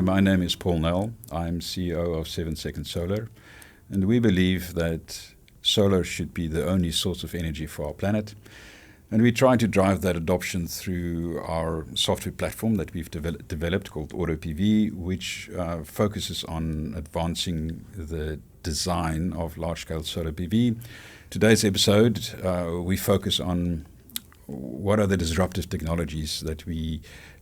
My name is Paul Nel. I'm CEO of 7 Second Solar, and we believe that solar should be the only source of energy for our planet. And we try to drive that adoption through our software platform that we've developed called AutoPV, which focuses on advancing the design of large-scale solar PV. Today's episode, we focus on what are the disruptive technologies that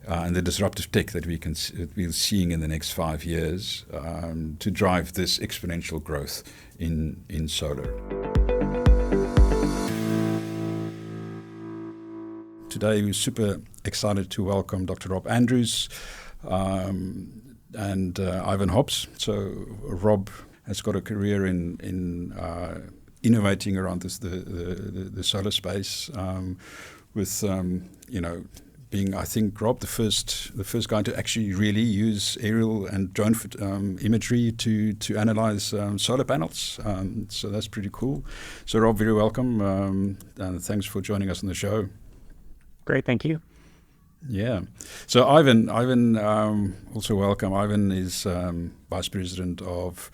and the disruptive tech that we're seeing in the next 5 years to drive this exponential growth in solar. Today, we're super excited to welcome Dr. Rob Andrews and Ivan Hobbs. So Rob has got a career in innovating around the solar space, with being, I think, Rob, the first guy to actually really use aerial and drone imagery to analyze solar panels. So that's pretty cool. So Rob, very welcome, and thanks for joining us on the show. Great, thank you. Yeah. So Ivan, also welcome. Ivan is Vice President of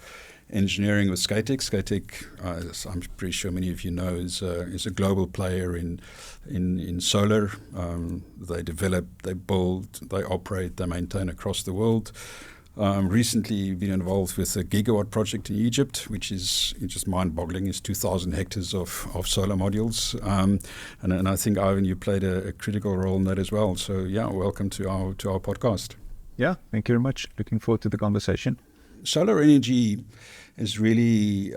Engineering with Scatec. Scatec, as I'm pretty sure many of you know, is a global player in solar. They develop, they build, they operate, they maintain across the world. Recently been involved with a gigawatt project in Egypt, which is just mind-boggling. It's 2,000 hectares of solar modules. And I think, Ivan, you played a critical role in that as well. So, yeah, welcome to our podcast. Yeah, thank you very much. Looking forward to the conversation. Solar energy is really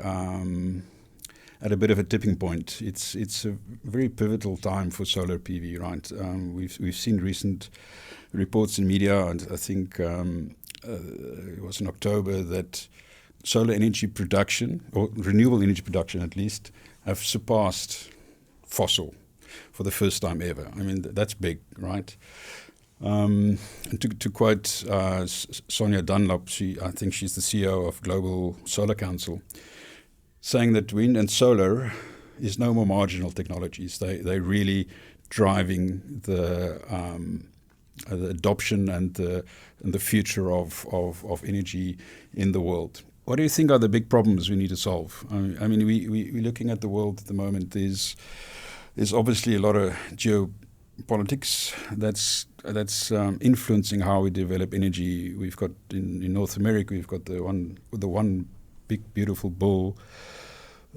at a bit of a tipping point. It's a very pivotal time for solar PV, right? We've seen recent reports in media, and I think it was in October that solar energy production, or renewable energy production at least, have surpassed fossil for the first time ever. I mean, that's big, right? And to quote Sonia Dunlop, I think she's the CEO of Global Solar Council, saying that wind and solar is no more marginal technologies. They're really driving the adoption and the future of energy in the world. What do you think are the big problems we need to solve? I mean, we're looking at the world at the moment. There's obviously a lot of geopolitics that's influencing how we develop energy. We've got in North America, we've got the one big beautiful bull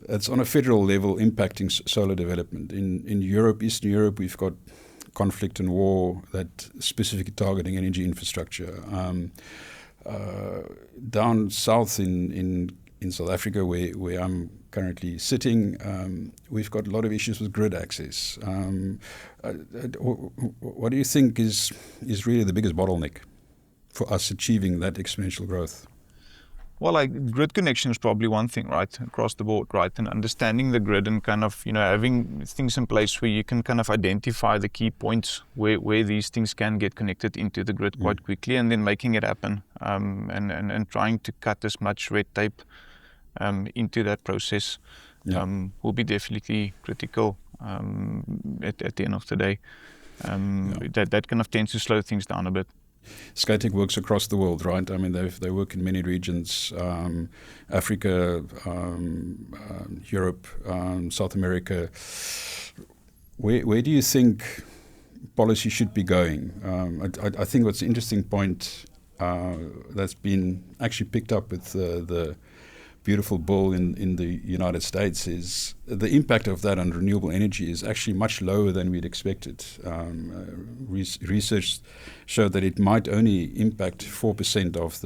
that's on a federal level impacting solar development. In Europe, Eastern Europe, we've got conflict and war that specifically targeting energy infrastructure. Down south in South Africa, where I'm currently sitting, we've got a lot of issues with grid access. What do you think is really the biggest bottleneck for us achieving that exponential growth? Well, grid connection is probably one thing, right, across the board, right, and understanding the grid and kind of, having things in place where you can kind of identify the key points where these things can get connected into the grid quite quickly, and then making it happen, and trying to cut as much red tape into that process will be definitely critical at the end of the day. That kind of tends to slow things down a bit. Scatec works across the world, right? I mean, they work in many regions, Africa, Europe, South America. Where do you think policy should be going? I think what's an interesting point that's been actually picked up with the beautiful bull in the United States is the impact of that on renewable energy is actually much lower than we'd expected. Research showed that it might only impact 4% of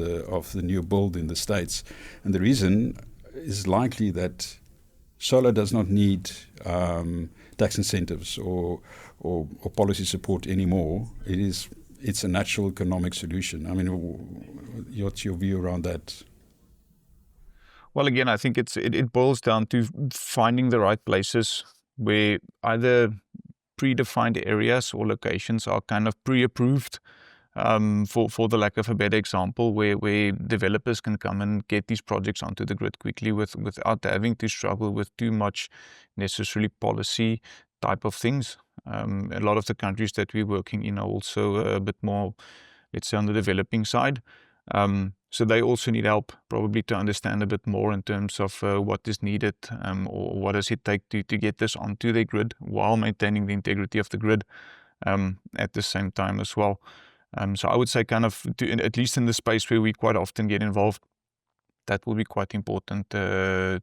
the new build in the States. And the reason is likely that solar does not need tax incentives or policy support anymore. It's a natural economic solution. I mean, what's your view around that? Well, again, I think it boils down to finding the right places where either predefined areas or locations are kind of pre-approved, for the lack of a better example, where developers can come and get these projects onto the grid quickly without having to struggle with too much necessarily policy type of things. A lot of the countries that we're working in are also a bit more, let's say, on the developing side. So they also need help probably to understand a bit more in terms of what is needed, or what does it take to get this onto their grid while maintaining the integrity of the grid at the same time as well. So I would say kind of, at least in the space where we quite often get involved, that will be quite important to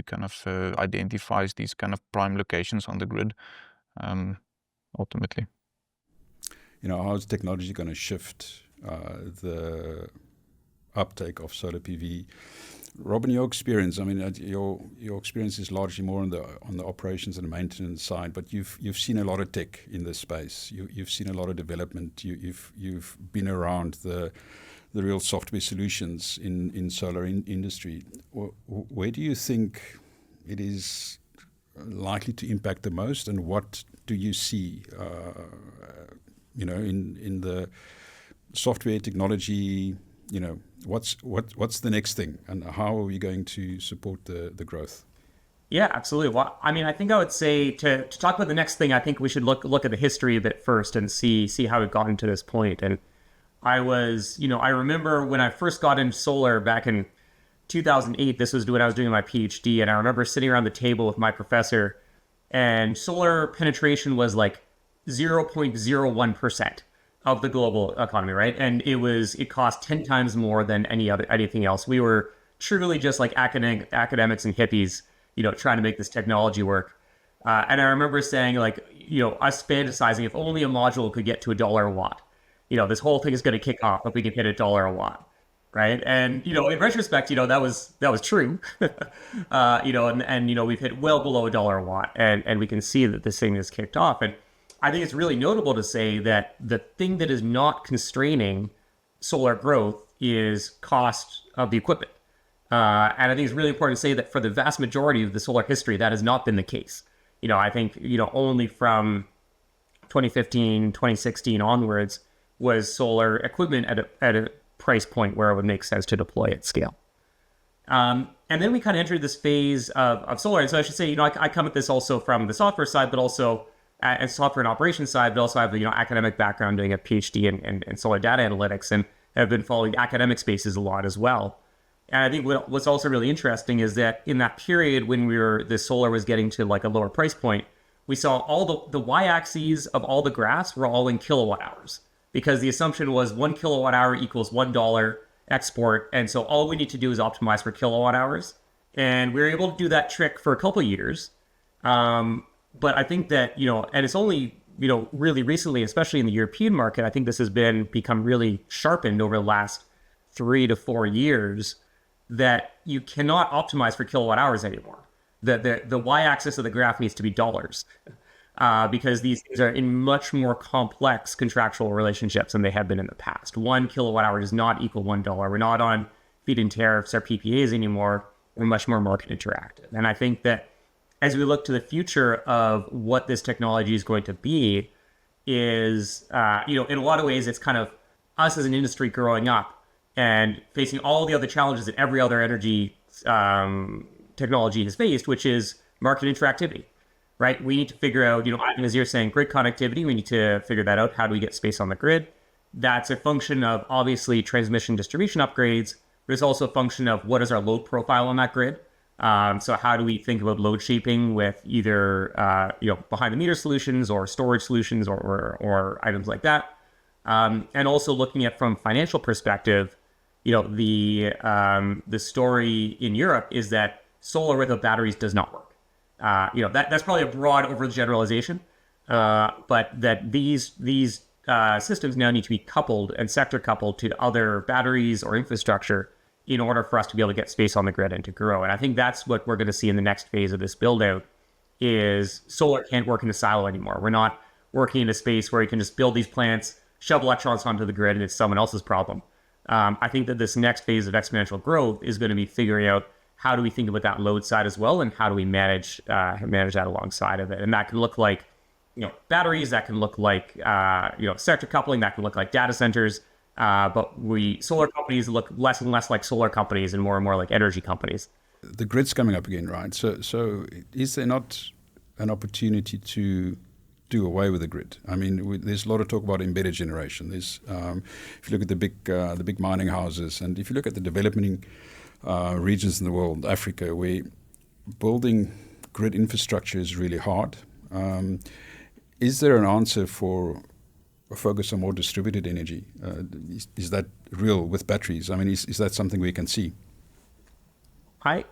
kind of identify these kind of prime locations on the grid ultimately. How is technology going to shift the uptake of solar PV? Robin, your experience, I mean, your experience is largely more on the operations and maintenance side, but you've seen a lot of tech in this space. You've seen a lot of development. You've been around the real software solutions in solar industry. Where do you think it is likely to impact the most, and what do you see in the software technology? What's the next thing, and how are we going to support the growth? Yeah, absolutely. Well, I mean, I think I would say to talk about the next thing, I think we should look at the history a bit first and see how we've gotten to this point. And I remember when I first got into solar back in 2008, this was when I was doing my PhD, and I remember sitting around the table with my professor, and solar penetration was like 0.01% of the global economy, right? And it cost 10 times more than anything else. We were truly just like academics and hippies, trying to make this technology work. And I remember saying, like, us fantasizing, if only a module could get to $1 a watt, this whole thing is going to kick off if we can hit $1 a watt, right? And in retrospect, that was true. And we've hit well below $1 a watt, and we can see that this thing has kicked off. And I think it's really notable to say that the thing that is not constraining solar growth is cost of the equipment. And I think it's really important to say that for the vast majority of the solar history, that has not been the case. I think, only from 2015, 2016 onwards was solar equipment at a price point where it would make sense to deploy at scale. And then we kind of entered this phase of solar. And so I should say, I come at this also from the software side, but also and software and operations side, but also have the academic background doing a PhD in solar data analytics, and have been following academic spaces a lot as well. And I think what's also really interesting is that in that period when the solar was getting to like a lower price point, we saw all the y-axes of all the graphs were all in kilowatt hours, because the assumption was 1 kilowatt hour equals $1 export. And so all we need to do is optimize for kilowatt hours. And we were able to do that trick for a couple of years. But I think that, and it's only, really recently, especially in the European market, I think this has become really sharpened over the last 3 to 4 years, that you cannot optimize for kilowatt hours anymore. The y-axis of the graph needs to be dollars, because these things are in much more complex contractual relationships than they have been in the past. 1 kilowatt hour does not equal $1. We're not on feed-in tariffs or PPAs anymore. We're much more market interactive. And I think that as we look to the future of what this technology is going to be, is, in a lot of ways, it's kind of us as an industry growing up and facing all the other challenges that every other energy technology has faced, which is market interactivity, right? We need to figure out, as you're saying, grid connectivity. We need to figure that out. How do we get space on the grid? That's a function of, obviously, transmission distribution upgrades. There's also a function of what is our load profile on that grid. So how do we think about load shaping with either, behind the meter solutions or storage solutions or items like that? And also looking at from financial perspective, the story in Europe is that solar without batteries does not work. That's probably a broad overgeneralization, but that these systems now need to be coupled and sector coupled to other batteries or infrastructure in order for us to be able to get space on the grid and to grow. And I think that's what we're going to see in the next phase of this build out, is solar can't work in a silo anymore. We're not working in a space where you can just build these plants, shove electrons onto the grid, and it's someone else's problem. I think that this next phase of exponential growth is going to be figuring out how do we think about that load side as well, and how do we manage that alongside of it. And that can look like, batteries, that can look like, sector coupling, that can look like data centers. But solar companies look less and less like solar companies and more like energy companies. The grid's coming up again, right? So is there not an opportunity to do away with the grid. I mean, there's a lot of talk about embedded generation. There's, if you look at the big mining houses, and if you look at the developing regions in the world, Africa, where building grid infrastructure is really hard. Is there an answer for a focus on more distributed energy? Is that real with batteries? I mean, is that something we can see? I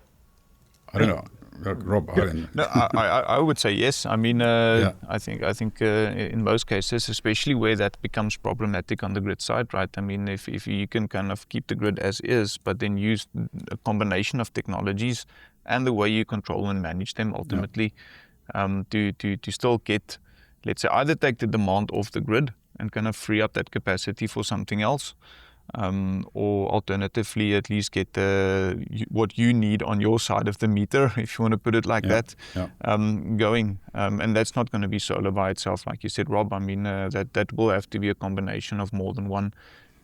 don't know. Rob, I don't know. No, I would say yes. I mean, Yeah. I think in most cases, especially where that becomes problematic on the grid side, right? I mean, if you can kind of keep the grid as is, but then use a combination of technologies and the way you control and manage them ultimately, to still get, let's say, either take the demand off the grid and kind of free up that capacity for something else, or alternatively at least get what you need on your side of the meter, if you want to put it like that, going. And that's not going to be solar by itself, like you said, Rob. I mean, that will have to be a combination of more than one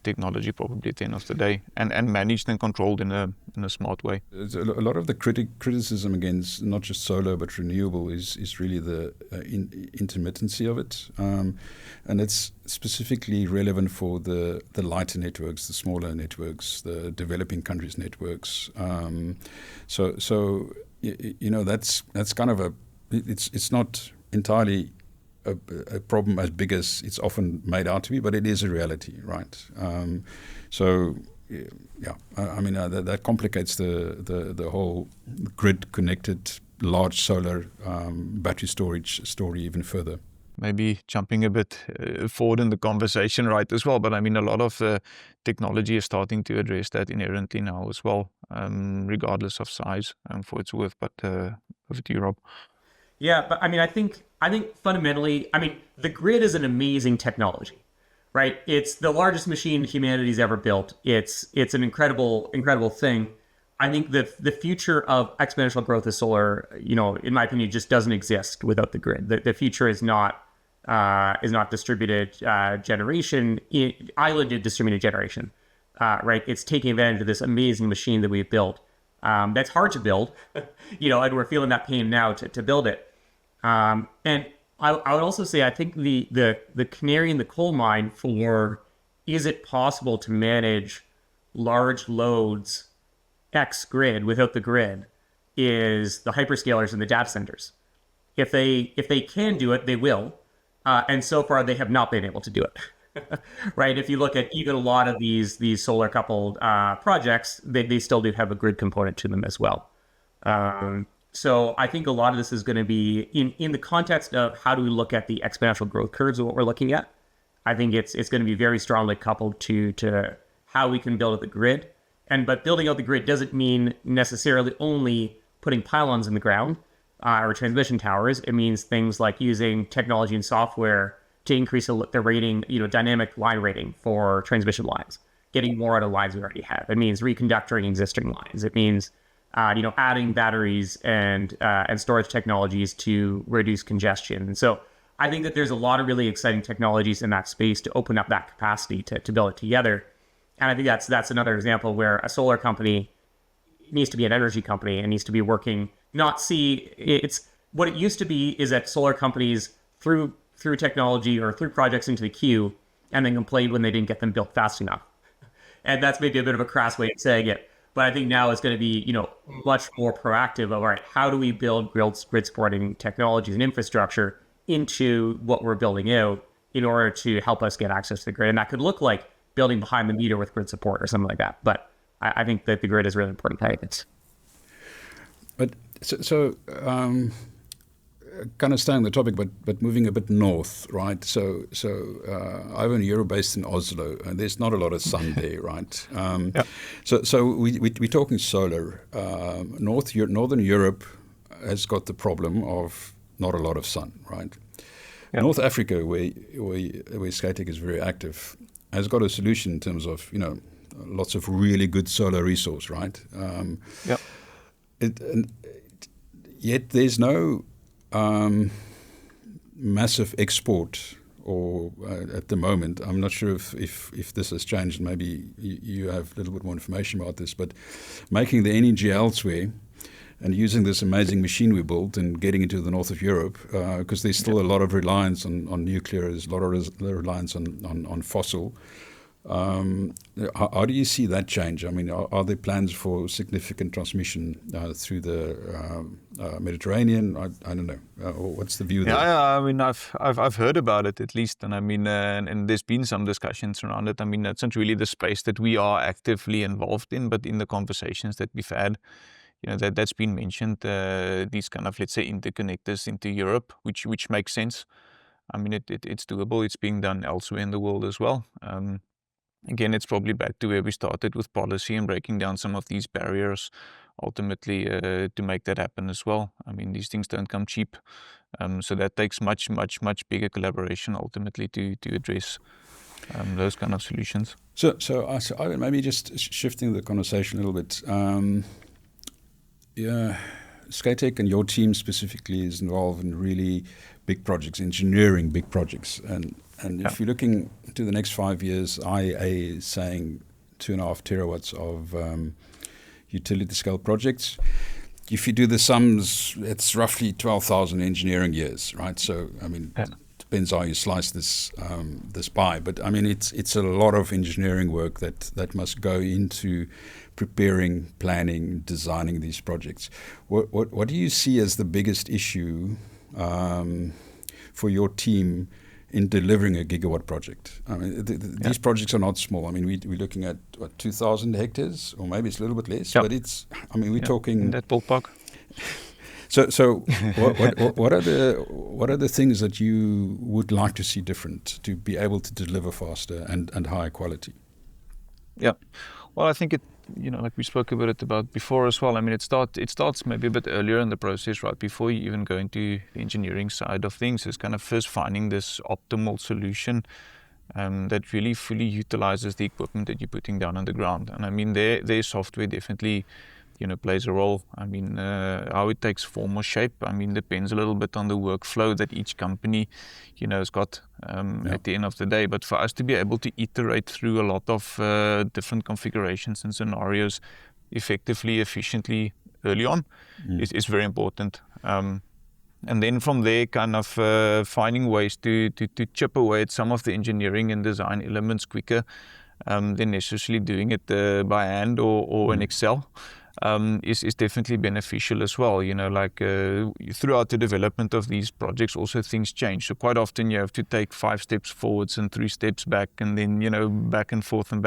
technology probably at the end of the day, and managed and controlled in a smart way. A lot of the criticism against not just solar but renewable is really the intermittency of it, and it's specifically relevant for the lighter networks, the smaller networks, the developing countries networks. So you know, that's kind of it's not entirely a problem as big as it's often made out to be, but it is a reality, right? So, yeah, I mean, that complicates the whole grid-connected large solar battery storage story even further. Maybe jumping a bit forward in the conversation, right, as well. But I mean, a lot of the technology is starting to address that inherently now as well, regardless of size, for its worth. But over to you, Rob. Yeah, but I mean, I think fundamentally, I mean, the grid is an amazing technology, right? It's the largest machine humanity's ever built. It's an incredible thing. I think the future of exponential growth of solar, you know, in my opinion, just doesn't exist without the grid. The future is not distributed generation, islanded distributed generation, right? It's taking advantage of this amazing machine that we've built. That's hard to build, you know, and we're feeling that pain now to build it. And I would also say, I think the canary in the coal mine for, is it possible to manage large loads X grid without the grid, is the hyperscalers and the data centers. If they can do it, they will. And so far they have not been able to do it. Right? If you look at even a lot of these solar coupled projects, they still do have a grid component to them as well. So I think a lot of this is going to be in the context of how do we look at the exponential growth curves of what we're looking at. I think it's going to be very strongly coupled to how we can build out the grid. But building out the grid doesn't mean necessarily only putting pylons in the ground or transmission towers. It means things like using technology and software to increase the rating, you know, dynamic line rating for transmission lines, getting more out of lines we already have. It means reconductoring existing lines. It means you know, adding batteries and storage technologies to reduce congestion. And so I think that there's a lot of really exciting technologies in that space to open up that capacity to build it together. And I think that's another example where a solar company needs to be an energy company and needs to be working, it's what it used to be is that solar companies threw technology or threw projects into the queue and then complained when they didn't get them built fast enough. And that's maybe a bit of a crass way of saying it. But I think now it's going to be, you know, much more proactive of, all right, how do we build grid supporting technologies and infrastructure into what we're building out in order to help us get access to the grid? And that could look like building behind the meter with grid support or something like that. But I think that the grid is really important to it. But so kind of staying on the topic, but moving a bit north, right? So Ivan, you're based in Oslo, and there's not a lot of sun there, right? So we're talking solar. Northern Europe has got the problem of not a lot of sun, right? Yep. North Africa, where Scatec is very active, has got a solution in terms of, you know, lots of really good solar resource, right? Yet there's no massive export, or at the moment, I'm not sure if this has changed. Maybe you have a little bit more information about this, but making the energy elsewhere and using this amazing machine we built and getting into the north of Europe, because there's still a lot of reliance on nuclear, there's a lot of reliance on fossil. How do you see that change? I mean, are there plans for significant transmission through the Mediterranean? I don't know. What's the view there? Yeah, I mean, I've heard about it at least, and I mean, and there's been some discussions around it. I mean, that's not really the space that we are actively involved in, but in the conversations that we've had, that's been mentioned. These kind of, let's say, interconnectors into Europe, which makes sense. I mean, it's doable. It's being done elsewhere in the world as well. Again, it's probably back to where we started with policy and breaking down some of these barriers ultimately to make that happen as well. I mean, these things don't come cheap. So that takes much bigger collaboration ultimately to address those kind of solutions. So I maybe just shifting the conversation a little bit. Scatec and your team specifically is involved in really big projects, engineering big projects. And if you're looking to the next 5 years, IEA is saying 2.5 terawatts of utility scale projects. If you do the sums, it's roughly 12,000 engineering years, right? So, I mean, it depends how you slice this pie. But, I mean, it's a lot of engineering work that must go into preparing, planning, designing these projects. What do you see as the biggest issue for your team in delivering a gigawatt project? I mean, these projects are not small. I mean, we're looking at 2,000 hectares, or maybe it's a little bit less. But it's, I mean, we're talking in that ballpark. So, what are the things that you would like to see different to be able to deliver faster and higher quality? Yeah, well, I think like we spoke a bit about before as well. I mean, it starts maybe a bit earlier in the process, right? Before you even go into the engineering side of things, is kind of first finding this optimal solution that really fully utilizes the equipment that you're putting down on the ground. And I mean, their software definitely, plays a role. I mean, how it takes form or shape, I mean, depends a little bit on the workflow that each company, has got at the end of the day. But for us to be able to iterate through a lot of different configurations and scenarios effectively, efficiently early on is very important. And then from there, kind of finding ways to chip away at some of the engineering and design elements quicker than necessarily doing it by hand or in Excel. Is definitely beneficial as well. Like throughout the development of these projects, also things change. So quite often you have to take 5 steps forwards and 3 steps back, and then back and forth. And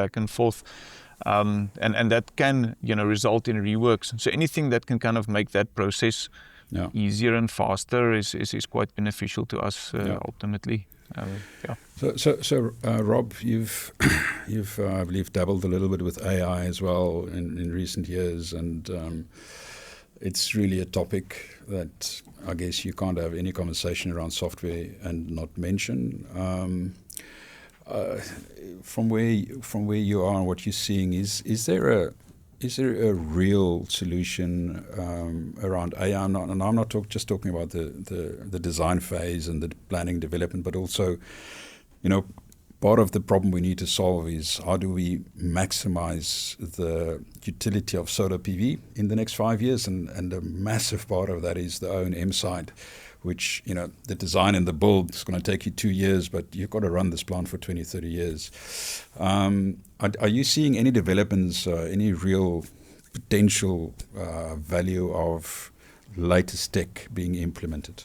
that can result in reworks. So anything that can kind of make that process easier and faster is quite beneficial to us ultimately. So Rob, you've I believe dabbled a little bit with AI as well in recent years, and it's really a topic that I guess you can't have any conversation around software and not mention. From where you are and what you're seeing, is there a real solution around AI? I'm not just talking about the design phase and the planning development, but also, part of the problem we need to solve is how do we maximize the utility of solar PV in the next 5 years? And a massive part of that is the O&M side, which, the design and the build is going to take you 2 years, but you've got to run this plant for 20, 30 years. Are you seeing any developments, any real potential value of latest tech being implemented?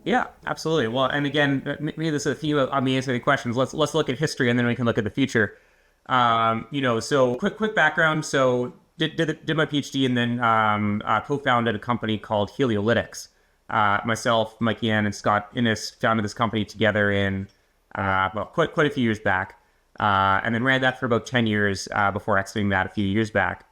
Yeah, absolutely. Well, and again, maybe this is a theme of me answering the questions. Let's look at history, and then we can look at the future. So quick background. So did my PhD, and then co-founded a company called Heliolytics. Myself, Mike Yan, and Scott Innes founded this company together in quite a few years back, and then ran that for about 10 years before exiting that a few years back.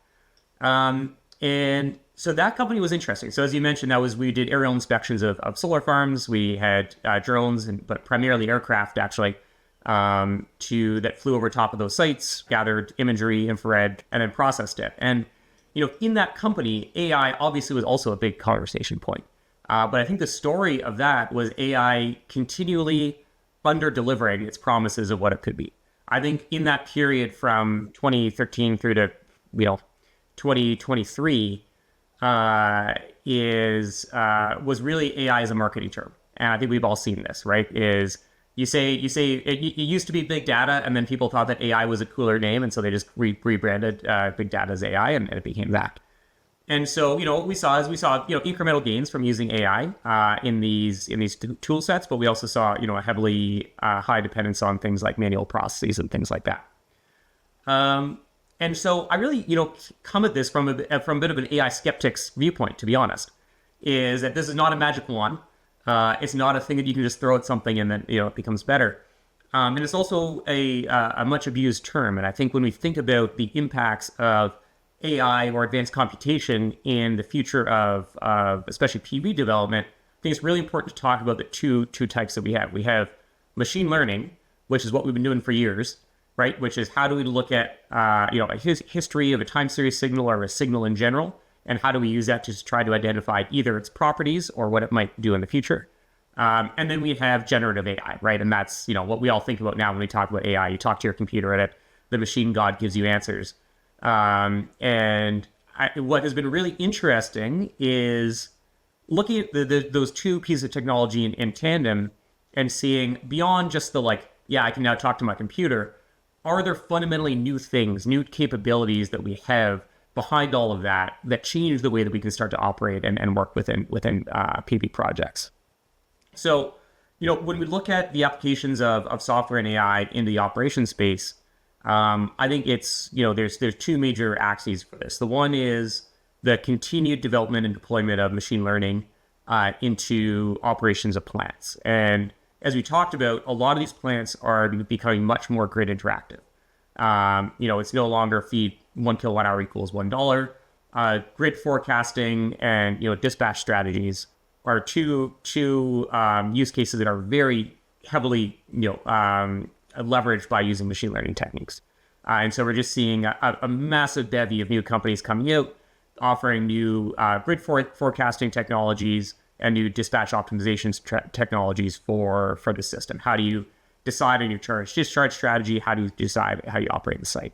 And so that company was interesting. So as you mentioned, we did aerial inspections of solar farms. We had drones, but primarily aircraft actually, that flew over top of those sites, gathered imagery, infrared, and then processed it. And in that company, AI obviously was also a big conversation point. But I think the story of that was AI continually under-delivering its promises of what it could be. I think in that period from 2013 through to 2023, was really AI as a marketing term, and I think we've all seen this, right? Is you say it used to be big data, and then people thought that AI was a cooler name, and so they just rebranded big data as AI, and it became that. And so, what we saw incremental gains from using AI in these tool sets, but we also saw, a heavily high dependence on things like manual processes and things like that. And so I really, come at this from a bit of an AI skeptic's viewpoint, to be honest, is that this is not a magic wand. It's not a thing that you can just throw at something and then, it becomes better. And it's also a much abused term. And I think when we think about the impacts of AI or advanced computation in the future of especially PV development, I think it's really important to talk about the two types that we have. We have machine learning, which is what we've been doing for years, right? Which is how do we look at a history of a time series signal or a signal in general, and how do we use that to try to identify either its properties or what it might do in the future. And then we have generative AI, right? And that's what we all think about now when we talk about AI. You talk to your computer and the machine god gives you answers. What has been really interesting is looking at those two pieces of technology in tandem and seeing beyond just I can now talk to my computer. Are there fundamentally new things, new capabilities that we have behind all of that change the way that we can start to operate and work within PV projects? So, when we look at the applications of software and AI in the operations space, I think it's, there's two major axes for this. The one is the continued development and deployment of machine learning into operations of plants. And as we talked about, a lot of these plants are becoming much more grid interactive. It's no longer feed 1 kilowatt hour equals $1. Grid forecasting and dispatch strategies are two use cases that are very heavily leveraged by using machine learning techniques. And so we're just seeing a massive bevy of new companies coming out, offering new grid forecasting technologies and new dispatch optimization technologies for the system. How do you decide on your discharge strategy? How do you decide how you operate the site?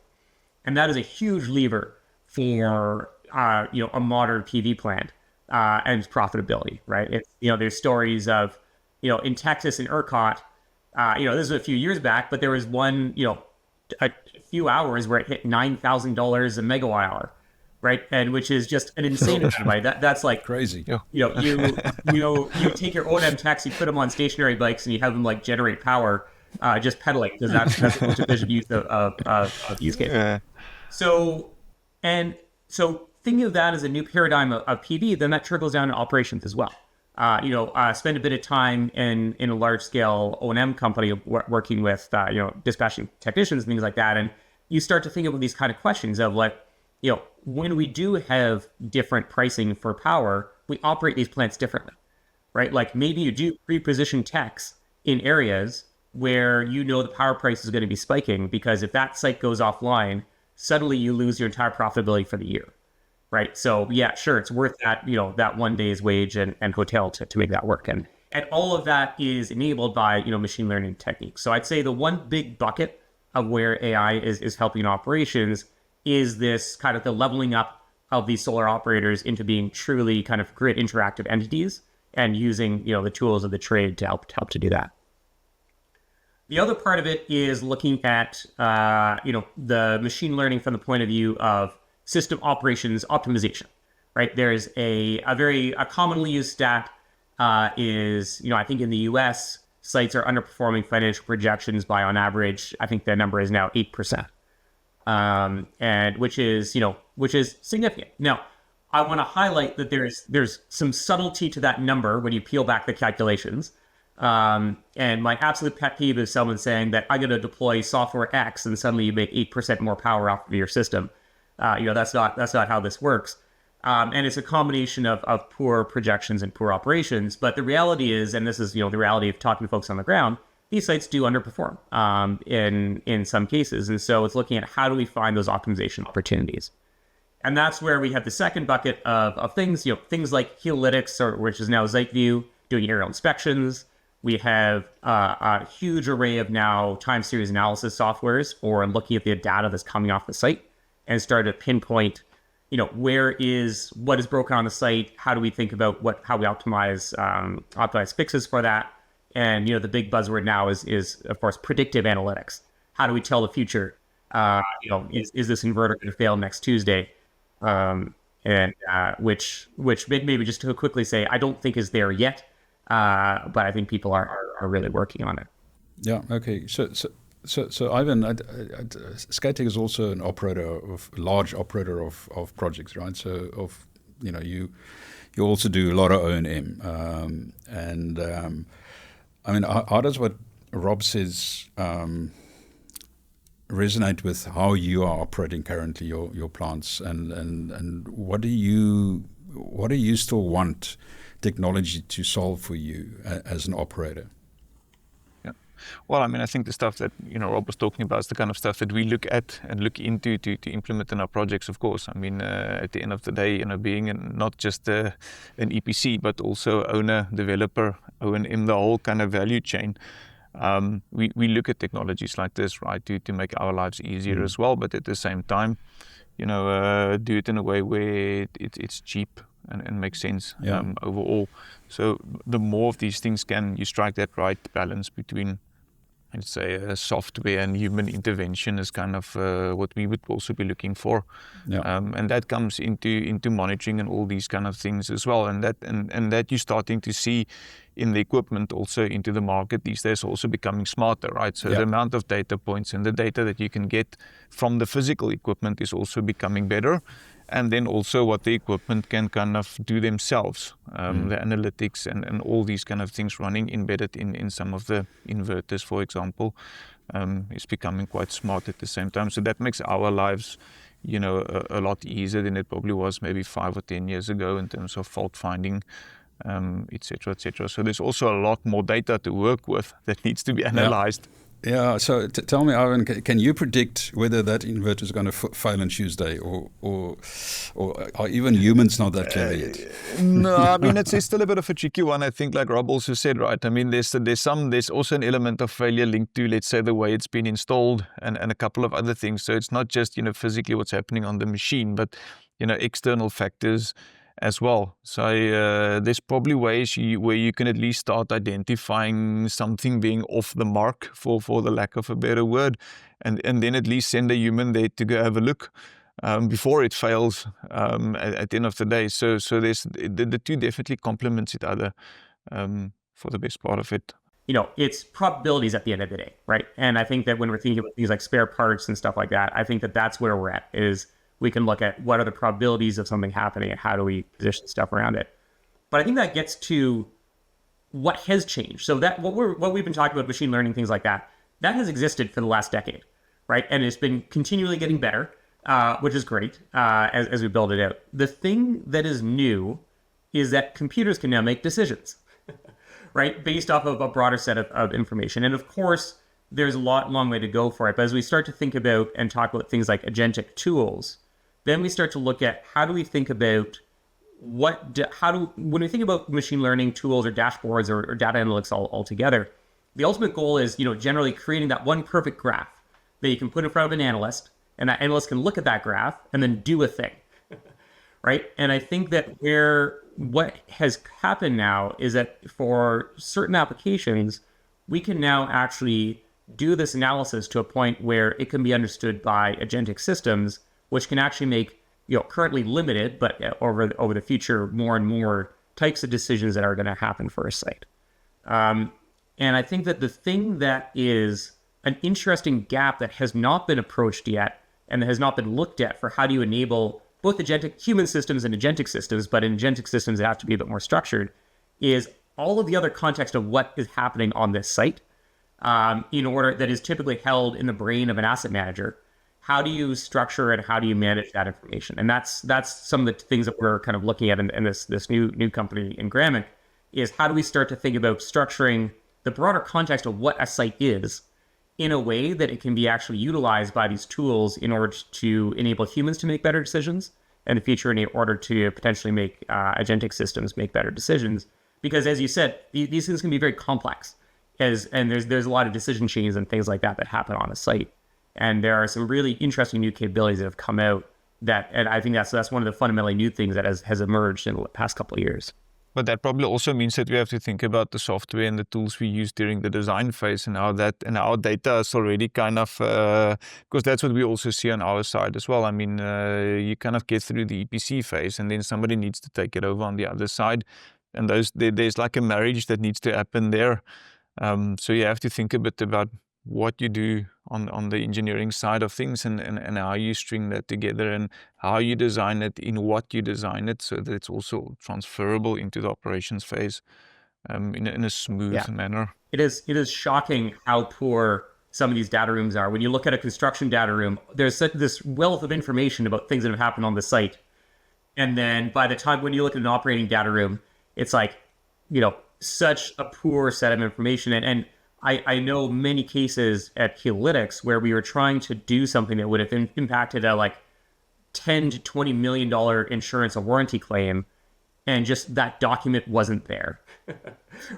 And that is a huge lever for a modern PV plant and its profitability, right? It's, there's stories of, in Texas in ERCOT, this was a few years back, but there was one, a few hours where it hit $9,000 a megawatt hour, right? And which is just an insane amount of money. That's like crazy. You take your O&M techs, you put them on stationary bikes, and you have them generate power just pedaling, because that's the most efficient use of use case. Yeah. So thinking of that as a new paradigm of PV, then that trickles down to operations as well. Spend a bit of time in a large scale O&M company working with, dispatching technicians and things like that. And you start to think about these kind of questions of when we do have different pricing for power, we operate these plants differently, right? Like maybe you do pre-position techs in areas where the power price is going to be spiking, because if that site goes offline, suddenly you lose your entire profitability for the year. Right. So, yeah, sure, it's worth that, that 1 day's wage and hotel to make that work. And all of that is enabled by, machine learning techniques. So I'd say the one big bucket of where AI is helping operations is this kind of the leveling up of these solar operators into being truly kind of grid interactive entities and using, the tools of the trade to help to do that. The other part of it is looking at, the machine learning from the point of view of system operations optimization, right? There's a very commonly used stat is, I think in the US, sites are underperforming financial projections by, on average, I think the number is now 8%. And which is significant. Now, I want to highlight that there's some subtlety to that number when you peel back the calculations. And my absolute pet peeve is someone saying that I'm going to deploy software X and suddenly you make 8% more power off of your system. That's not how this works. And it's a combination of poor projections and poor operations. But the reality is, and this is, the reality of talking to folks on the ground, these sites do underperform in some cases. And so it's looking at how do we find those optimization opportunities. And that's where we have the second bucket of things, things like Heliolytics, which is now SiteView, doing aerial inspections. We have a huge array of now time series analysis softwares for looking at the data that's coming off the site and start to pinpoint, what is broken on the site? How do we think about how we optimize fixes for that? And the big buzzword now is of course predictive analytics. How do we tell the future? Is this inverter going to fail next Tuesday? And which maybe just to quickly say, I don't think is there yet, but I think people are really working on it. Yeah. Okay. So Ivan, Scatec is also an large operator of projects, right? So you also do a lot of O&M, I mean, how does what Rob says resonate with how you are operating currently your plants, and what do you still want technology to solve for you as an operator? Well, I mean, I think the stuff that Rob was talking about is the kind of stuff that we look at and look into to implement in our projects. Of course, I mean, at the end of the day, being not just an EPC but also owner, developer, O&M, the whole kind of value chain. We look at technologies like this, right, to make our lives easier as well, but at the same time, do it in a way where it's cheap and makes sense overall. So the more of these things you strike that right balance between, let's say, software and human intervention is kind of what we would also be looking for. And that comes into monitoring and all these kind of things as well. And that you're starting to see in the equipment also into the market these days also becoming smarter, right? So the amount of data points and the data that you can get from the physical equipment is also becoming better. And then also what the equipment can kind of do themselves, the analytics and all these kind of things running embedded in some of the inverters, for example, is becoming quite smart at the same time. So that makes our lives, a lot easier than it probably was maybe 5 or 10 years ago in terms of fault finding, et cetera, et cetera. So there's also a lot more data to work with that needs to be analyzed. Yeah, so tell me, Ivan, can you predict whether that inverter is going to fail on Tuesday, or are even humans not that clever yet? No, I mean, it's still a bit of a tricky one. I think, like Rob also said, right? I mean, there's also an element of failure linked to, let's say, the way it's been installed and a couple of other things. So it's not just physically what's happening on the machine, but external factors as well. So there's probably ways where you can at least start identifying something being off the mark, for the lack of a better word, and then at least send a human there to go have a look before it fails at the end of the day. So there's the two definitely complements each other for the best part of it. It's probabilities at the end of the day, right? And I think that when we're thinking about things like spare parts and stuff like that, I think that that's where we're at, is we can look at what are the probabilities of something happening and how do we position stuff around it. But I think that gets to what has changed. So that what we've been talking about, machine learning, things like that has existed for the last decade, right? And it's been continually getting better, which is great as we build it out. The thing that is new is that computers can now make decisions, right? Based off of a broader set of information. And of course, there's a long way to go for it. But as we start to think about and talk about things like agentic tools, then we start to look at how do we think about when we think about machine learning tools or dashboards or data analytics all together, the ultimate goal is, generally creating that one perfect graph that you can put in front of an analyst, and that analyst can look at that graph and then do a thing, right? And I think that what has happened now is that for certain applications, we can now actually do this analysis to a point where it can be understood by agentic systems, which can actually make, currently limited, but over the future, more and more types of decisions that are going to happen for a site. And I think that the thing that is an interesting gap that has not been approached yet and that has not been looked at for how do you enable both agentic human systems and agentic systems, but in agentic systems, it have to be a bit more structured, is all of the other context of what is happening on this site in order that is typically held in the brain of an asset manager. How do you structure and how do you manage that information? And that's some of the things that we're kind of looking at in this new company, Engramiq, is how do we start to think about structuring the broader context of what a site is in a way that it can be actually utilized by these tools in order to enable humans to make better decisions in the future, in order to potentially make agentic systems make better decisions. Because as you said, these things can be very complex, and there's a lot of decision chains and things like that happen on a site. And there are some really interesting new capabilities that have come out and I think that's one of the fundamentally new things that has emerged in the past couple of years. But that probably also means that we have to think about the software and the tools we use during the design phase, and how our data is already kind of, because that's what we also see on our side as well. I mean, you kind of get through the EPC phase, and then somebody needs to take it over on the other side, and there's like a marriage that needs to happen there. So you have to think a bit about what you do on the engineering side of things, and how you string that together, and how you design it, in what you design it, so that it's also transferable into the operations phase in a smooth manner. It is shocking how poor some of these data rooms are. When you look at a construction data room, there's this wealth of information about things that have happened on the site. And then by the time when you look at an operating data room, it's like, such a poor set of information. And I know many cases at Helix where we were trying to do something that would have impacted a like $10 to $20 million insurance or warranty claim, and just that document wasn't there,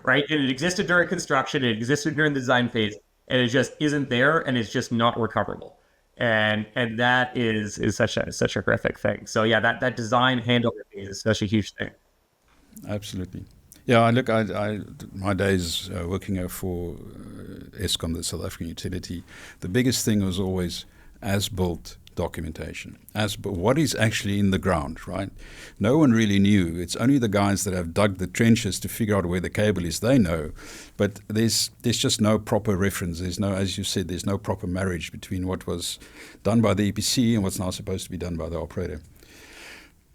right? And it existed during construction, it existed during the design phase, and it just isn't there, and it's just not recoverable. And that is such a horrific thing. So yeah, that design handover phase is such a huge thing. Absolutely. Yeah, look, my days working for Eskom, the South African utility, the biggest thing was always as-built documentation. What is actually in the ground, right? No one really knew. It's only the guys that have dug the trenches to figure out where the cable is, they know. But there's just no proper reference. There's no, as you said, there's no proper marriage between what was done by the EPC and what's now supposed to be done by the operator.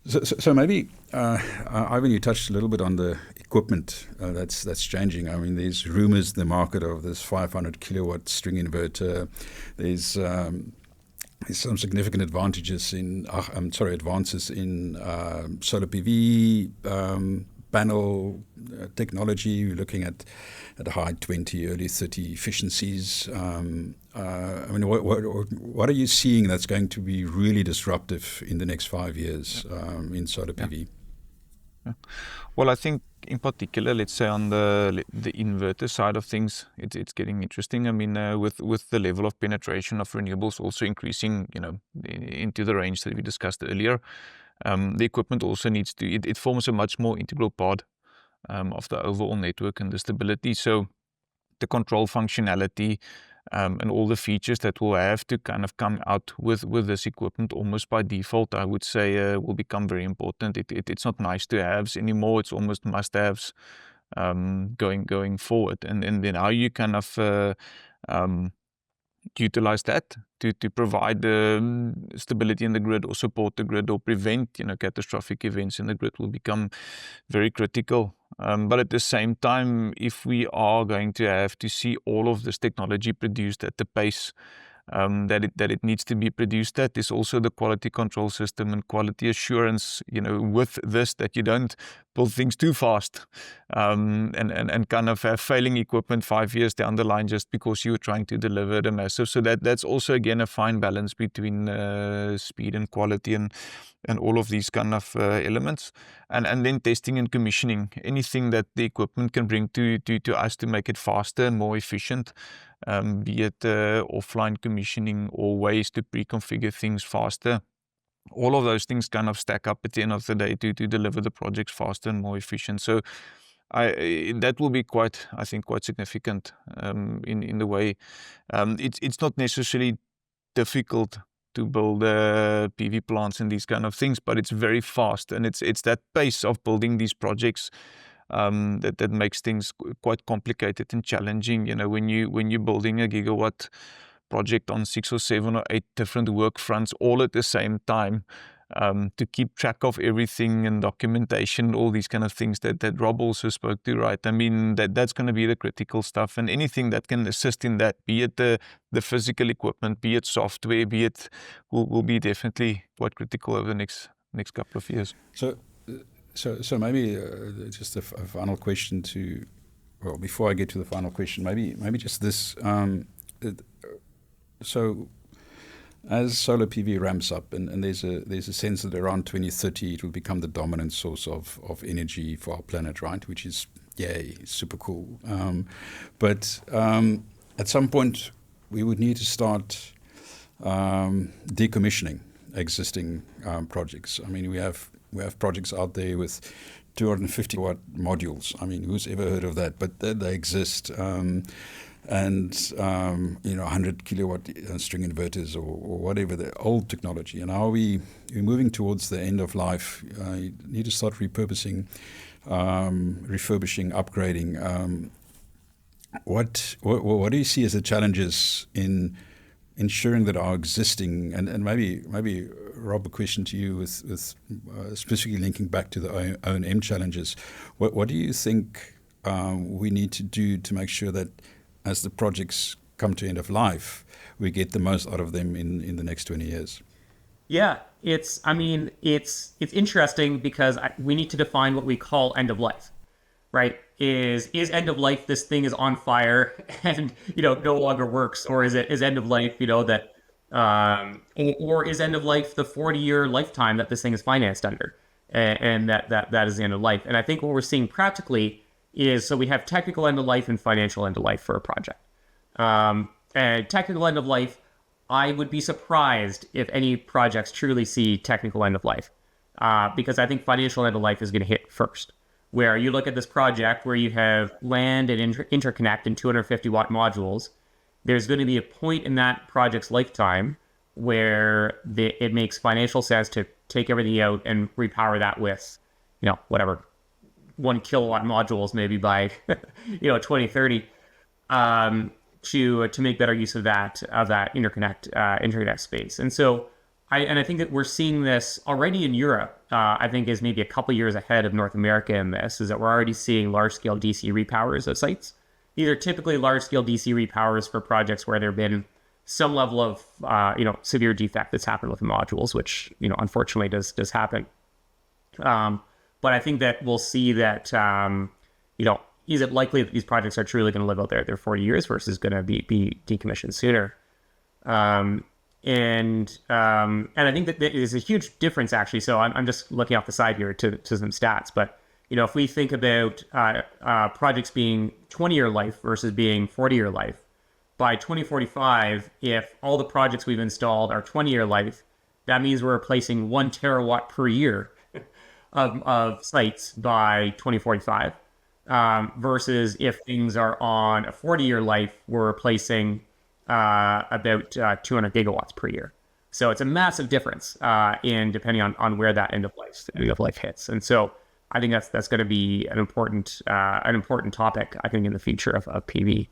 So maybe, Ivan, you touched a little bit on the equipment that's changing. I mean, there's rumors in the market of this 500 kilowatt string inverter. There's some significant advances in solar PV panel technology. We're looking at high 20, early 30 efficiencies. I mean, what are you seeing that's going to be really disruptive in the next 5 years in solar PV? Yeah. Well, I think in particular, let's say on the inverter side of things, it's getting interesting. I mean, with the level of penetration of renewables also increasing, into the range that we discussed earlier, the equipment also needs to, it forms a much more integral part of the overall network and the stability. So the control functionality and all the features that will have to kind of come out with this equipment almost by default, I would say, will become very important. It's not nice to haves anymore. It's almost must haves going forward. And then how you kind of utilize that to provide stability in the grid, or support the grid, or prevent catastrophic events in the grid will become very critical. But at the same time, if we are going to have to see all of this technology produced at the pace that it needs to be produced at, is also the quality control system and quality assurance, with this, that you don't build things too fast and kind of have failing equipment 5 years down the line just because you were trying to deliver the massive. So that's also, again, a fine balance between speed and quality and all of these kind of elements. And then testing and commissioning, anything that the equipment can bring to us to make it faster and more efficient, be it offline commissioning or ways to pre-configure things faster. All of those things kind of stack up at the end of the day to deliver the projects faster and more efficient. So that will be quite significant in the way. It's not necessarily difficult to build PV plants and these kind of things, but it's very fast, and it's that pace of building these projects that makes things quite complicated and challenging. When you're building a gigawatt project on 6 or 7 or 8 different work fronts all at the same time, to keep track of everything and documentation, all these kind of things that Rob also spoke to, right? I mean, that's going to be the critical stuff, and anything that can assist in that, be it the physical equipment, be it software, be it, will be definitely quite critical over the next couple of years. So maybe just a final question before I get to the final question, maybe just this. So as solar PV ramps up, and there's a sense that around 2030 it will become the dominant source of energy for our planet, right? Which is, yay, super cool. But at some point we would need to start decommissioning existing projects. I mean, we have projects out there with 250 watt modules. I mean, who's ever heard of that? But they exist. And 100 kilowatt string inverters or whatever, the old technology. And now we're moving towards the end of life. You need to start repurposing, refurbishing, upgrading. What do you see as the challenges in ensuring that our existing, and maybe Rob, a question to you with specifically linking back to the O&M challenges. What do you think we need to do to make sure that as the projects come to end of life, we get the most out of them in the next 20 years? Yeah, it's interesting because we need to define what we call end of life, right? Is end of life this thing is on fire and no longer works, or is end of life that or is end of life the 40-year lifetime that this thing is financed under, and that is the end of life? And I think what we're seeing practically is, so we have technical end of life and financial end of life for a project. And technical end of life, I would be surprised if any projects truly see technical end of life, because I think financial end of life is going to hit first. Where you look at this project where you have land and interconnect and 250 watt modules, there's going to be a point in that project's lifetime where it makes financial sense to take everything out and repower that with, whatever, 1 kilowatt modules maybe by 2030, to make better use of that interconnect space. And so I think that we're seeing this already in Europe. I think is maybe a couple years ahead of North America in this, is that we're already seeing large scale DC repowers of sites. These are typically large scale DC repowers for projects where there have been some level of severe defect that's happened with the modules, which unfortunately does happen. But I think that we'll see that, is it likely that these projects are truly going to live out their 40 years versus going to be decommissioned sooner? And I think that there is a huge difference, actually. So I'm just looking off the side here to some stats. But, if we think about projects being 20-year life versus being 40-year life, by 2045, if all the projects we've installed are 20-year life, that means we're replacing 1 terawatt per year of sites by 2045, versus if things are on a 40-year life, we're replacing about 200 gigawatts per year. So it's a massive difference in depending on where that end of life hits. And so I think that's going to be an important topic, I think, in the future of PV.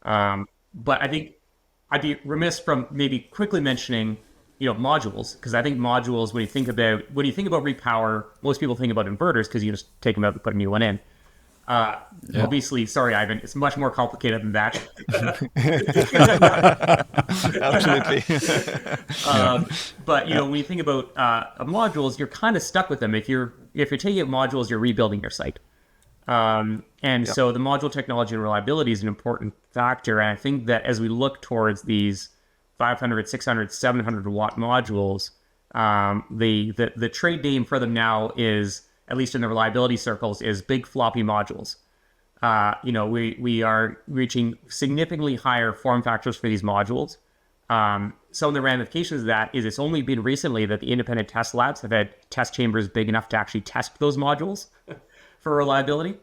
But I think I'd be remiss from maybe quickly mentioning modules, because I think modules, when you think about repower, most people think about inverters because you just take them out and put a new one in. Obviously, sorry, Ivan, it's much more complicated than that. Absolutely. But when you think about modules, you're kind of stuck with them. If you're taking out modules, you're rebuilding your site. So the module technology and reliability is an important factor. And I think that as we look towards these 500, 600, 700 watt modules, the trade name for them now is, at least in the reliability circles, is big floppy modules. We are reaching significantly higher form factors for these modules. Some of the ramifications of that is it's only been recently that the independent test labs have had test chambers big enough to actually test those modules for reliability.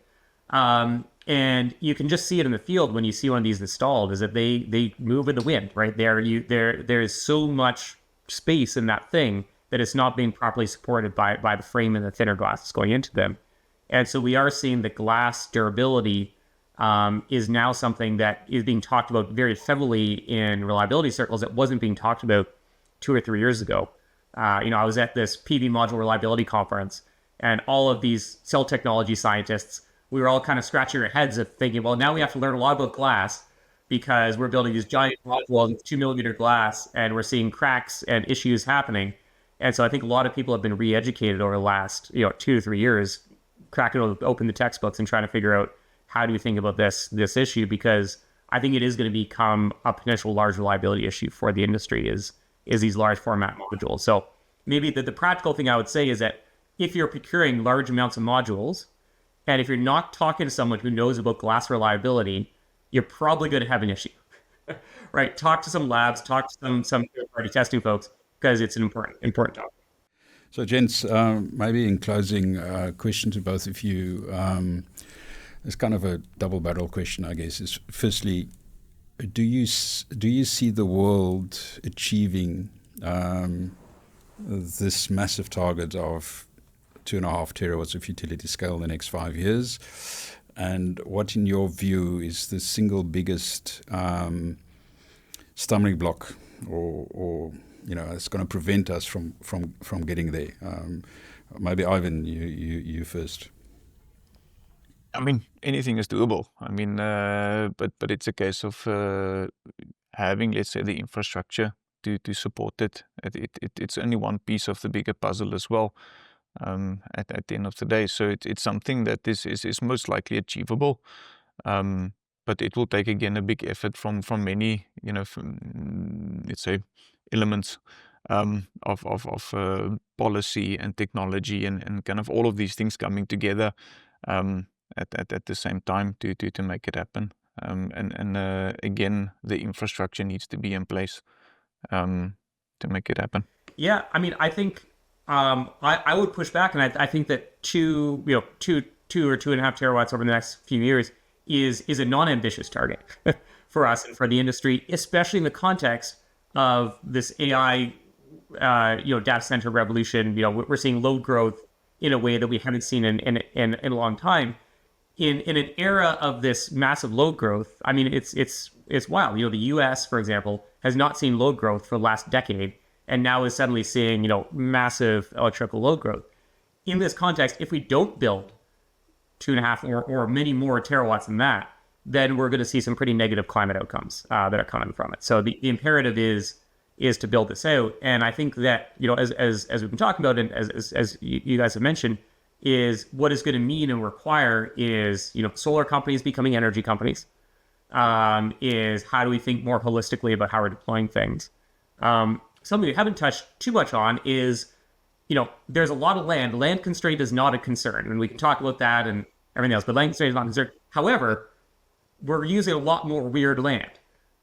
And you can just see it in the field when you see one of these installed, is that they move in the wind, right? There is so much space in that thing that it's not being properly supported by the frame and the thinner glass that's going into them. And so we are seeing that glass durability is now something that is being talked about very heavily in reliability circles. It wasn't being talked about 2 or 3 years ago. I was at this PV module reliability conference, and all of these cell technology scientists, we were all kind of scratching our heads of thinking, well, now we have to learn a lot about glass because we're building these giant modules with 2 millimeter glass, and we're seeing cracks and issues happening. And so I think a lot of people have been re-educated over the last 2 to 3 years, cracking open the textbooks and trying to figure out how do we think about this issue, because I think it is going to become a potential large reliability issue for the industry is these large format modules. So maybe the practical thing I would say is that if you're procuring large amounts of modules, and if you're not talking to someone who knows about glass reliability, you're probably going to have an issue, right? Talk to some labs, talk to some third-party testing folks, because it's an important topic. So, gents, maybe in closing, question to both of you. It's kind of a double-barrel question, I guess. Is firstly, do you see the world achieving this massive target of 2.5 terawatts of utility scale in the next 5 years? And what, in your view, is the single biggest stumbling block, or it's going to prevent us from getting there? Maybe Ivan, you first. I mean, anything is doable. I mean, but it's a case of having, let's say, the infrastructure to support it. It's only one piece of the bigger puzzle as well. At the end of the day, so it's something that is most likely achievable, but it will take again a big effort from many, from, let's say, elements of policy and technology and kind of all of these things coming together at the same time to make it happen. And again, the infrastructure needs to be in place to make it happen. Yeah, I mean, I think I would push back, and I think that two or 2.5 terawatts over the next few years is a non-ambitious target for us and for the industry, especially in the context of this AI, data center revolution. We're seeing load growth in a way that we haven't seen in a long time. In an era of this massive load growth, I mean, it's wild. The U.S., for example, has not seen load growth for the last decade, and now is suddenly seeing, massive electrical load growth. In this context, if we don't build 2.5 or many more terawatts than that, then we're going to see some pretty negative climate outcomes that are coming from it. So the imperative is to build this out. And I think that, as we've been talking about, and as you guys have mentioned, is what is going to mean and require is, solar companies becoming energy companies, is how do we think more holistically about how we're deploying things. Something we haven't touched too much on is, there's a lot of land. Land constraint is not a concern, and we can talk about that and everything else, but land constraint is not a concern. However, we're using a lot more weird land,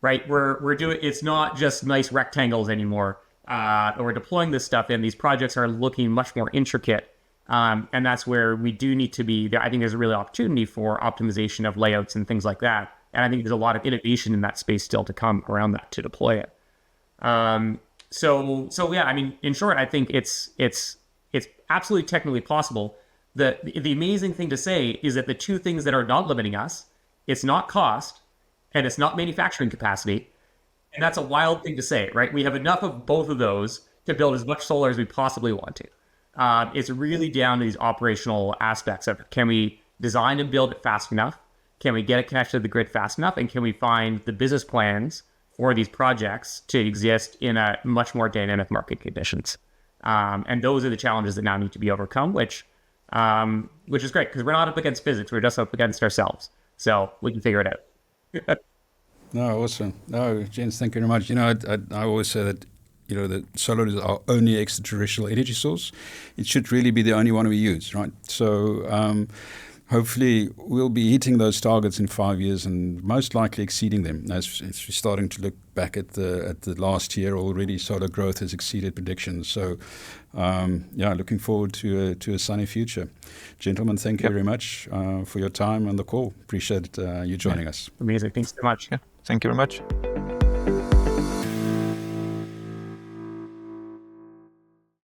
right? We're doing, it's not just nice rectangles anymore. We're deploying this stuff in. These projects are looking much more intricate. And that's where we do need to be. I think there's a real opportunity for optimization of layouts and things like that. And I think there's a lot of innovation in that space still to come around that to deploy it. So yeah, I mean, in short, I think it's absolutely technically possible. The amazing thing to say is that the two things that are not limiting us, it's not cost and it's not manufacturing capacity. And that's a wild thing to say, right? We have enough of both of those to build as much solar as we possibly want to. It's really down to these operational aspects of, can we design and build it fast enough? Can we get it connected to the grid fast enough? And can we find the business plans for these projects to exist in a much more dynamic market conditions? And those are the challenges that now need to be overcome, which is great because we're not up against physics. We're just up against ourselves. So we can figure it out. No, awesome. No, gents, thank you very much. I always say that, that solar is our only extraterrestrial energy source. It should really be the only one we use, right? So hopefully we'll be hitting those targets in 5 years and most likely exceeding them. As we're starting to look back at the last year already, solar growth has exceeded predictions. So looking forward to a sunny future. Gentlemen, thank you very much for your time on the call. Appreciate you joining us. Amazing. Thanks so much. Yeah. Thank you very much.